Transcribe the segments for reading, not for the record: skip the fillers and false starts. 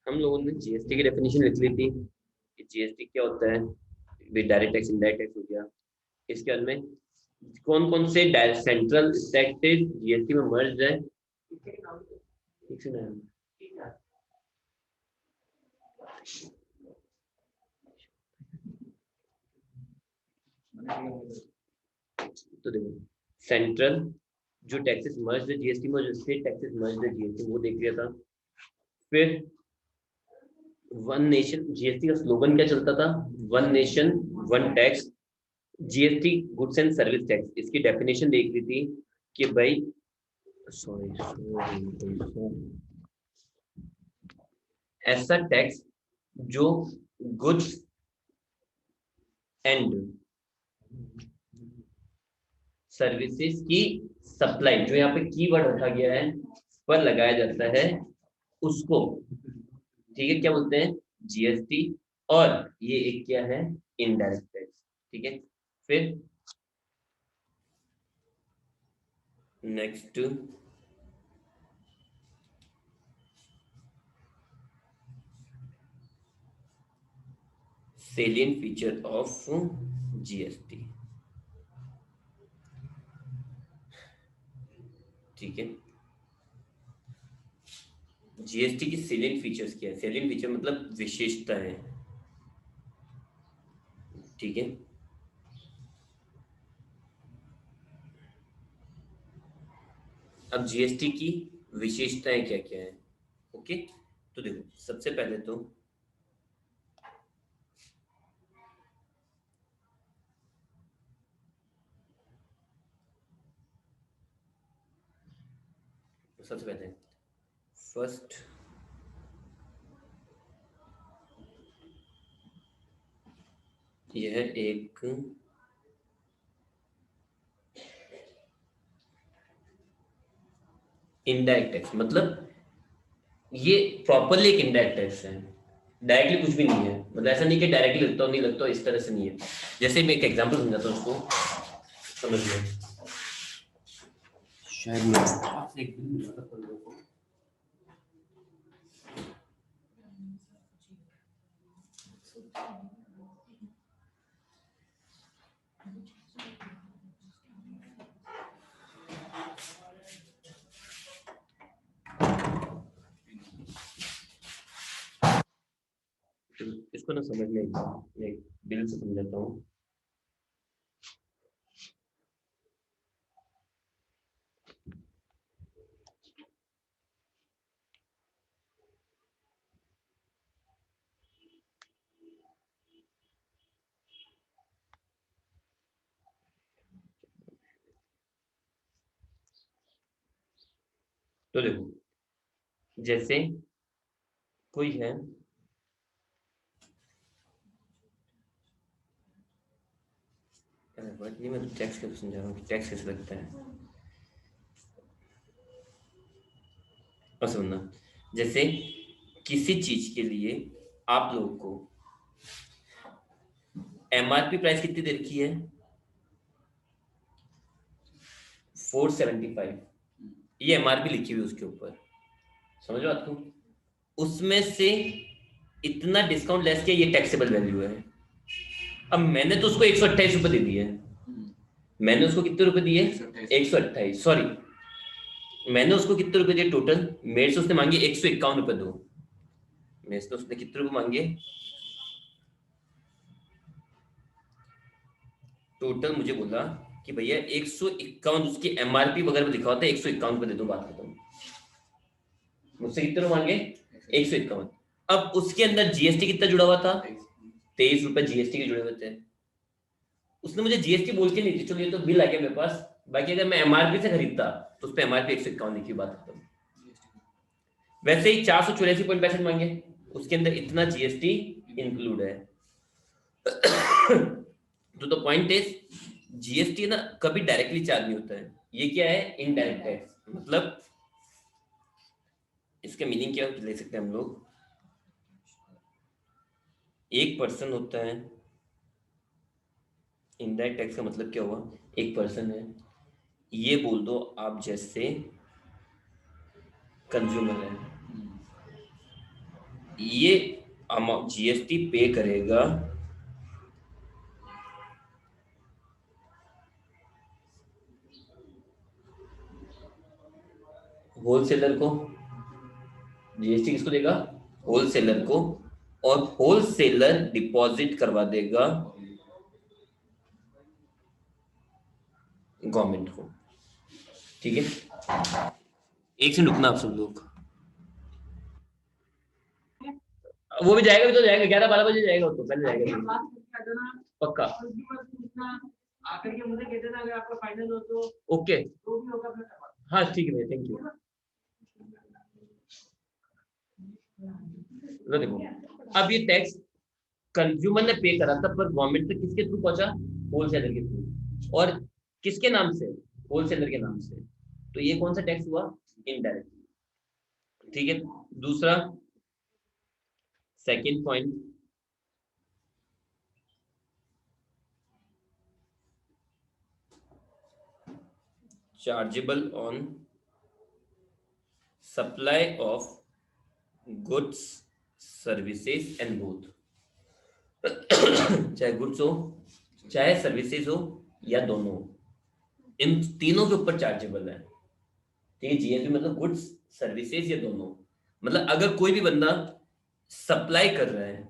हम लोगों ने जीएसटी की डेफिनेशन लिख ली थी कि जीएसटी क्या होता है, डायरेक्ट टैक्स इनडायरेक्ट टैक्स हो गया। इसके बाद में कौन कौन से सेंट्रल टैक्सेस जीएसटी में मर्ज है, ठीक से ना। तो देखो, सेंट्रल जो टैक्सेस मर्ज है जीएसटी में, जो स्टेट टैक्सेस मर्ज है जीएसटी, वो देख लिया था। फिर वन नेशन, जीएसटी का स्लोगन क्या चलता था, one nation one tax. GST goods and service tax, इसकी डेफिनेशन देख ली थी कि भाई, सॉरी, ऐसा टैक्स जो गुड्स एंड सर्विसेज की सप्लाई, जो यहाँ पे कीवर्ड रखा गया है, पर लगाया जाता है उसको, ठीक है, क्या बोलते हैं, जीएसटी। और ये एक क्या है, इनडायरेक्ट टैक्स, ठीक है। फिर next, salient feature of GST, ठीक है। जीएसटी की सेलियंट फीचर्स क्या है, सेलियंट फीचर मतलब विशेषता है, ठीक है। अब जीएसटी की विशेषताएं क्या क्या है, ओके। तो देखो, सबसे पहले तो सबसे पहले फर्स्ट, यह एक इनडायरेक्ट टैक्स, मतलब ये प्रॉपरली एक इनडायरेक्ट टैक्स है, डायरेक्टली कुछ भी नहीं है। मतलब ऐसा नहीं कि डायरेक्टली लगता हो नहीं लगता हो, इस तरह से नहीं है। जैसे मैं एक एग्जांपल समझाता हूँ उसको, समझ लो। शायद मैं एक इसको ना समझने, मैं दिल से समझाता हूँ। तो देखो, जैसे कोई है, नहीं मैं तो टैक्स कैसे समझा रहा हूँ कि टैक्स कैसे लगता है, और सुनना। जैसे किसी चीज के लिए आप लोगों को एमआरपी प्राइस कितनी दे रखी है, 475, ये एमआरपी लिखी हुई है उसके ऊपर, समझ बात को। उसमें से इतना डिस्काउंट लेस किया, ये टैक्सेबल वैल्यू है। अब मैंने तो उसको 128 रुपए दे दिए, मैंने उसको कितने रुपए दिए, 128, सॉरी, मैंने उसको कितने रुपए दिए टोटल, मेरे से उसने मांगे 151 रुपए दो, मेरे से उसने कितने रुपए मांगे, टोटल मुझे बोला कि भैया 151, उसकी एमआरपी वगैरह में लिखा होता है 151 रुपए दे दो, बात खत्म। मुझसे कितने रुपए मांगे, 151। अब उसके अंदर जीएसटी कितना जुड़ा हुआ था, 23 रुपए जीएसटी के जुड़े हुए थे। उसने मुझे जीएसटी बोल के नहीं थी, चलो ये तो बिल आ गया मेरे पास, बाकी अगर मैं एमआरपी से खरीदता तो उस पर एमआरपी 151 लिखी, बात खत्म। वैसे ही 484.65 मांगे, उसके अंदर इतना जीएसटी इंक्लूड है। तो द पॉइंट इज, जीएसटी ना कभी डायरेक्टली चार्ज नहीं होता है, ये क्या है, इनडायरेक्ट टैक्स। मतलब इसका मीनिंग क्या ले सकते हैं हम लोग, एक पर्सन होता है, इनडायरेक्ट टैक्स का मतलब क्या हुआ, एक पर्सन है, ये बोल दो आप जैसे कंज्यूमर है, ये अमाउंट जीएसटी पे करेगा होलसेलर को, जीएसटी किसको देगा, होलसेलर को, और होलसेलर डिपॉजिट करवा देगा गवर्नमेंट को। ठीक है, एक सेकंड रुकना आप सब लोग, वो भी जाएगा, भी तो जाएगा 11-12 बजे जाएगा, वो तो पहले जाएगा पक्का। आकर के मुझे कहते ना अगर आपका फाइनल हो तो ओके, तो भी होगा अपना। हाँ ठीक है भैया, थैंक यू। देखो अब ये टैक्स कंज्यूमर ने पे करा था, पर गवर्नमेंट तक किसके थ्रू पहुंचा, होलसेलर के थ्रू, और किसके नाम से, होलसेलर के नाम से। तो ये कौन सा टैक्स हुआ, इनडायरेक्ट। ठीक है, दूसरा second point, chargeable on supply of goods services and both. चाहे गुड्स हो चाहे सर्विसेज हो या दोनों हो, इन तीनों के ऊपर चार्जेबल है। ठीक है, जीएसटी मतलब गुड्स सर्विसेज या दोनों, मतलब अगर कोई भी बंदा सप्लाई कर रहा है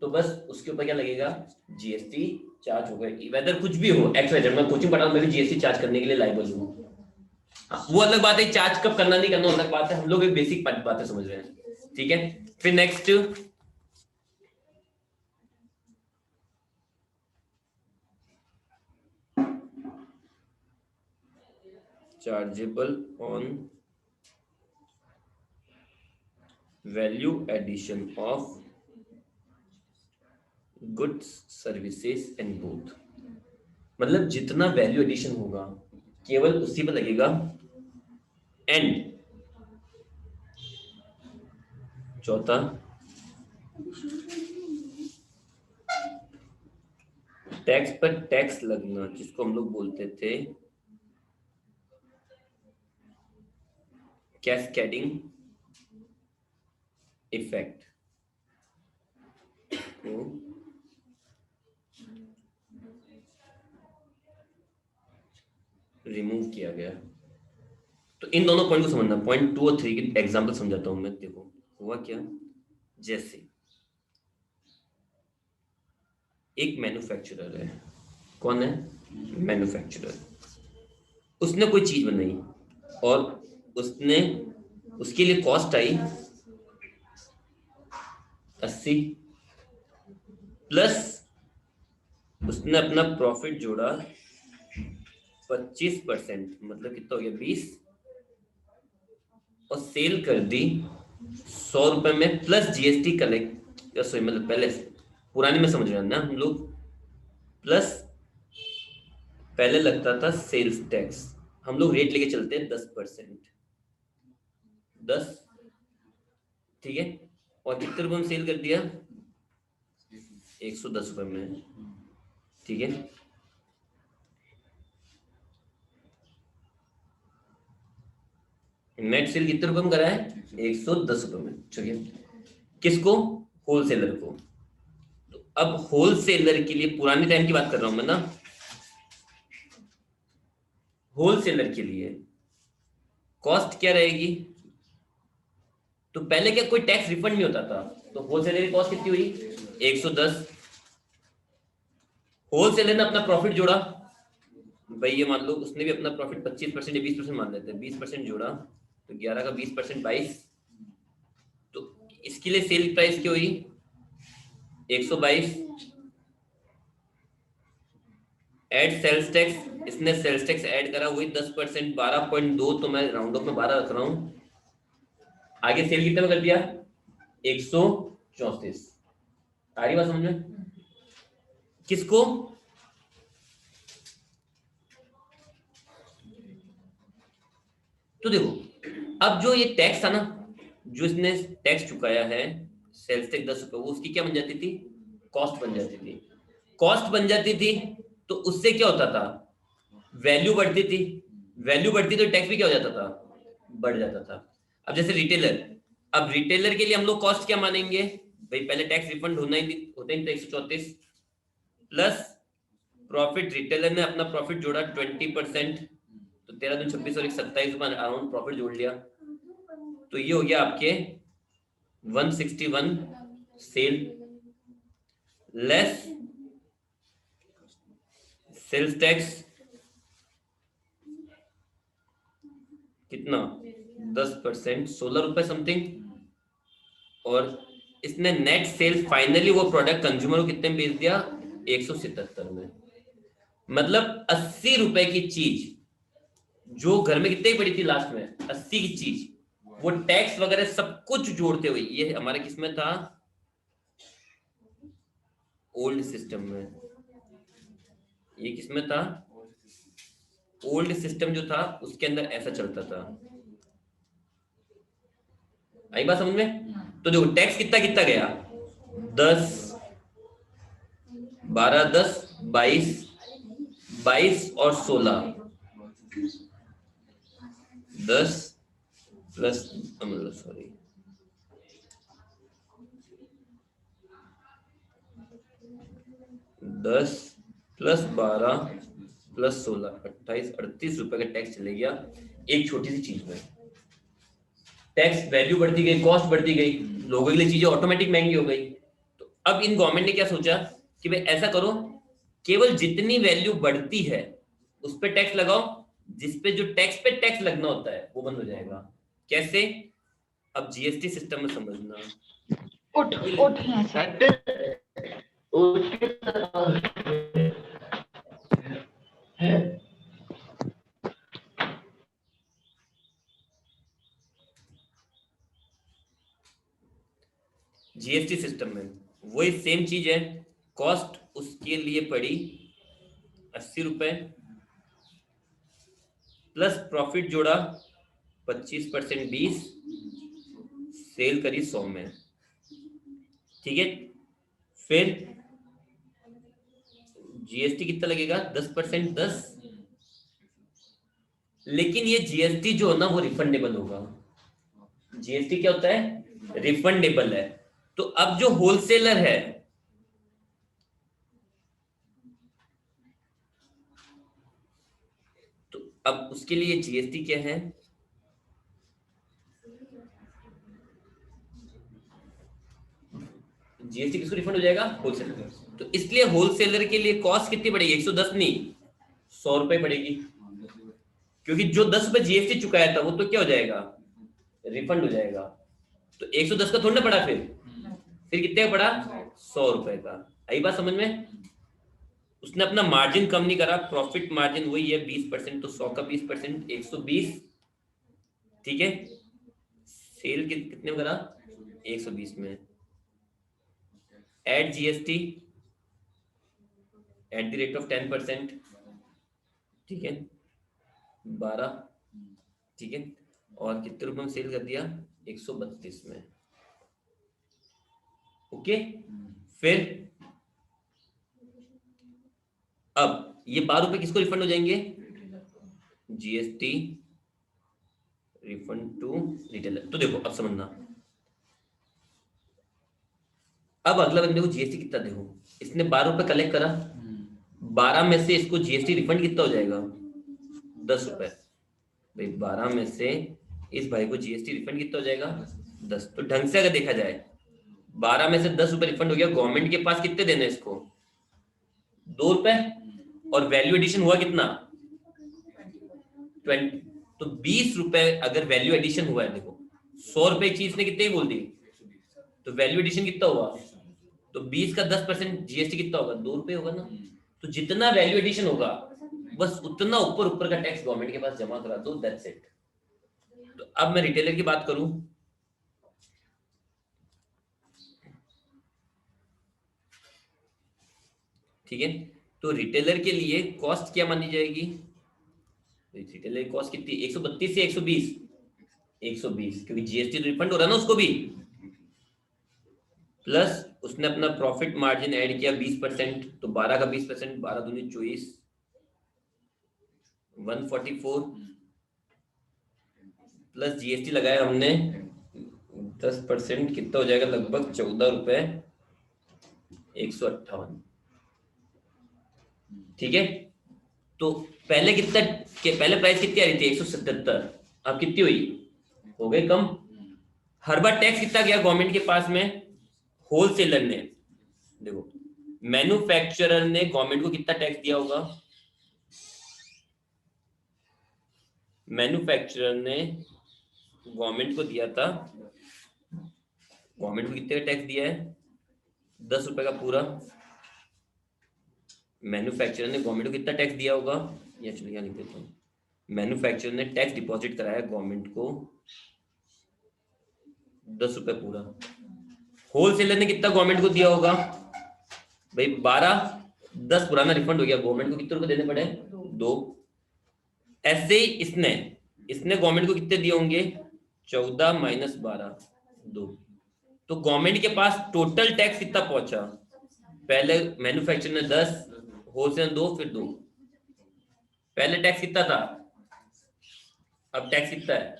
तो बस उसके ऊपर क्या लगेगा, जीएसटी चार्ज होगा, वेदर कुछ भी हो, एक्स वाई जेड। मैं कोचिंग पढ़ा, मैं भी जीएसटी चार्ज करने के लिए लायबल हूँ। वो अलग बात है, चार्ज कब करना नहीं करना अलग बात है, हम लोग एक बेसिक बातें समझ रहे हैं। ठीक है, फिर next chargeable on value addition of goods services and both, मतलब जितना वैल्यू एडिशन होगा केवल उसी पर लगेगा। एंड चौथा, टैक्स पर टैक्स लगना, जिसको हम लोग बोलते थे कैस्केडिंग इफेक्ट, को रिमूव किया गया। तो इन दोनों पॉइंट को समझना, पॉइंट 2 और 3 की एग्जांपल समझाता हूं मैं। देखो हुआ क्या, जैसे एक मैन्युफैक्चरर है, कौन है, मैन्युफैक्चरर, उसने कोई चीज बनाई और उसने उसके लिए कॉस्ट आई 80, प्लस उसने अपना प्रॉफिट जोड़ा 25%, मतलब कितना हो गया 20, और सेल कर दी 100 रुपए में, प्लस जीएसटी कलेक्ट, सॉरी मतलब पहले पुरानी में समझ रहे हैं ना हम लोग, प्लस पहले लगता था सेल्स टैक्स, हम लोग रेट लेके चलते हैं 10%, 10, ठीक है, और कितने रुपए में सेल कर दिया, 110 रुपए में। ठीक है, नेट सेल कितने रुपए में करा है, 110 रुपए में। ठीक है, किसको, होलसेलर को। तो अब होलसेलर के लिए, पुराने टाइम की बात कर रहा हूं मैं ना, होलसेलर के लिए कॉस्ट क्या रहेगी, तो पहले क्या कोई टैक्स रिफंड नहीं होता था, तो होलसेलर की कॉस्ट कितनी हुई 110, होलसेलर ने अपना प्रॉफिट जोड़ा, भाई ये मान लो उसने भी अपना प्रॉफिट 25% या 20% मान लेते हैं, 20% जोड़ा, तो 11 का 20% 22, तो इसके लिए सेल प्राइस क्या हुई 122, एड सेल्स टैक्स, इसने सेल्स टैक्स ऐड करा, वही 10%, 12.2, तो मैं राउंड ऑफ में 12 रख रहा हूं। आगे सेल कितने में कर दिया 134, आ रही बात समझ में, किसको, तो देखो अब जो ये टैक्स था ना, जो इसने टैक्स चुकाया है सेल्स टैक्स 10 रुपए, वो उसकी क्या बन जाती थी, कॉस्ट बन जाती थी, कॉस्ट बन जाती थी, तो उससे क्या होता था, वैल्यू बढ़ती थी, वैल्यू बढ़ती तो टैक्स भी क्या हो जाता था, बढ़ जाता था। अब जैसे रिटेलर अब रिटेलर के लिए हम लोग कॉस्ट क्या मानेंगे भाई, पहले टैक्स रिफंड होना ही होता ही तो 134 प्लस प्रॉफिट, रिटेलर ने अपना प्रॉफिट जोड़ा 20%, तो 13 दूनी 26 और 27 रुपए अराउंड प्रॉफिट जोड़ लिया, तो ये हो गया आपके 161 सेल लेस सेल्स टैक्स कितना 10%, 16 रुपए समथिंग, और इसने नेट सेल फाइनली वो प्रोडक्ट कंज्यूमर को कितने में बेच दिया 177 में। मतलब 80 रुपए की चीज जो घर में कितने की पड़ी थी लास्ट में 80 की चीज, वो टैक्स वगैरह सब कुछ जोड़ते हुए, ये हमारे किसमें था ओल्ड सिस्टम में, ये किसमें था ओल्ड सिस्टम जो था उसके अंदर ऐसा चलता था। आई बात समझ में? तो देखो टैक्स कितना कितना गया 10 12 10 22 22 और 16 10 प्लस सॉरी 10 प्लस 12 प्लस 16 28 38 रुपए का टैक्स चले गया एक छोटी सी चीज में। टैक्स वैल्यू बढ़ती गई, कॉस्ट बढ़ती गई, लोगों के लिए चीजें ऑटोमेटिक महंगी हो गई। तो अब इन गवर्नमेंट ने क्या सोचा कि भाई ऐसा करो, केवल जितनी वैल्यू बढ़ती है उस पे टैक्स लगाओ, जिस पे जो टैक्स पे टैक्स लगना होता है वो बंद हो जाएगा। कैसे? अब जीएसटी सिस्टम में समझना। उठ उठ यहाँ से। जीएसटी सिस्टम में वही सेम चीज है, कॉस्ट उसके लिए पड़ी 80 रुपए प्लस प्रॉफिट जोड़ा 25% 20, सेल करी 100 में, ठीक है। फिर जीएसटी कितना लगेगा 10% 10, लेकिन ये जीएसटी जो है ना वो रिफंडेबल होगा। जीएसटी क्या होता है रिफंडेबल है। तो अब जो होलसेलर है तो अब उसके लिए जीएसटी क्या है, जीएसटी किसको रिफंड हो जाएगा होलसेलर। तो इसलिए होलसेलर के लिए कॉस्ट कितनी पड़ेगी 110 नहीं 100 रुपए पड़ेगी, क्योंकि जो 10 रुपए जीएसटी चुकाया था वो तो क्या हो जाएगा रिफंड हो जाएगा। तो 110 का थोड़ा ना पड़ा, फिर कितने का पड़ा 100 रुपए का। आई बात समझ में? उसने अपना मार्जिन कम नहीं करा, प्रॉफिट मार्जिन वही है 20%, तो 100 का 20% 120, ठीक है। सेल कितने में करा 120 में, add GST at the rate of 10%, ठीक है 12, ठीक है। और कितने रुपए में सेल कर दिया 132 में, ओके। फिर अब ये 12 रुपए किसको रिफंड हो जाएंगे जीएसटी रिफंड टू रिटेलर। तो देखो अब समझना, अब अगला बंदे को जीएसटी कितना देखो, इसने 12 रुपए कलेक्ट करा, 12 में से इसको जीएसटी रिफंड कितना हो जाएगा 10 रुपए। भाई 12 में से इस भाई को जीएसटी रिफंड कितना हो जाएगा 10। तो ढंग से अगर देखा जाए 12 में से 10 रुपए रिफंड हो गया, गवर्नमेंट के पास कितने देने इसको 2 रुपए, और वैल्यू एडिशन हुआ कितना 20। तो 20 रुपए अगर वैल्यू एडिशन हुआ है, देखो 100 रुपए चीज ने कितने बोल दी, तो वैल्यू एडिशन कितना हुआ, तो 20 का 10% जीएसटी कितना होगा 2 रुपए होगा ना। तो जितना वैल्यू एडिशन होगा बस उतना ऊपर ऊपर का टैक्स गवर्नमेंट के पास जमा करा दो, दैट्स इट। तो अब मैं रिटेलर की बात करूं, ठीक है। तो रिटेलर के लिए कॉस्ट क्या मानी जाएगी, रिटेलर की कॉस्ट कितनी 132 से 120, 120 क्योंकि जीएसटी रिफंड हो रहा है ना उसको भी, प्लस उसने अपना प्रॉफिट मार्जिन ऐड किया 20%, तो 12 का 20%, 12 दूनी 24, 144 प्लस जीएसटी लगाया हमने 10% कितना हो जाएगा, लगभग 14 रुपए 158। ठीक है, तो पहले कितना पहले प्राइस कितनी आ रही थी 177, अब कितनी हुई, हो गई कम। हर बार टैक्स कितना गया गवर्नमेंट के पास में, होलसेलर ने, देखो मैन्युफैक्चरर ने गवर्नमेंट को कितना टैक्स दिया होगा, मैन्युफैक्चरर ने गवर्नमेंट को दिया था, गवर्नमेंट को कितने का टैक्स दिया है, 10 रुपए का पूरा। मैन्युफैक्चरर ने गवर्नमेंट को कितना टैक्स दिया होगा, या चलिए यहाँ लिख देता हूँ, मैन्युफैक्चरर ने टैक्स डिपॉजिट कराया गवर्नमेंट को 10 रुपए पूरा। होलसेलर ने कितना गवर्नमेंट को दिया होगा भाई 12, 10 पुराना रिफंड हो गया, गवर्नमेंट को कितने रुपए देने पड़े, 2। ऐसे ही इसने गवर्नमेंट को कितने दिए होंगे, 14 माइनस 12, 2। तो गवर्नमेंट के पास टोटल टैक्स कितना पहुंचा, पहले मैन्युफैक्चरर ने 10, होलसेलर 2, फिर 2। पहले टैक्स कितना था, अब टैक्स कितना है,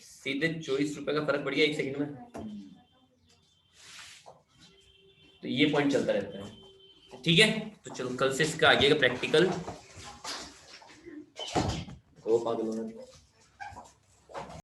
सीधे 24 रुपए का फर्क पड़ गया 1 सेकंड में। तो ये पॉइंट चलता रहता है। ठीक है, तो चलो कल से इसका आगे का प्रैक्टिकल हो पागल होना।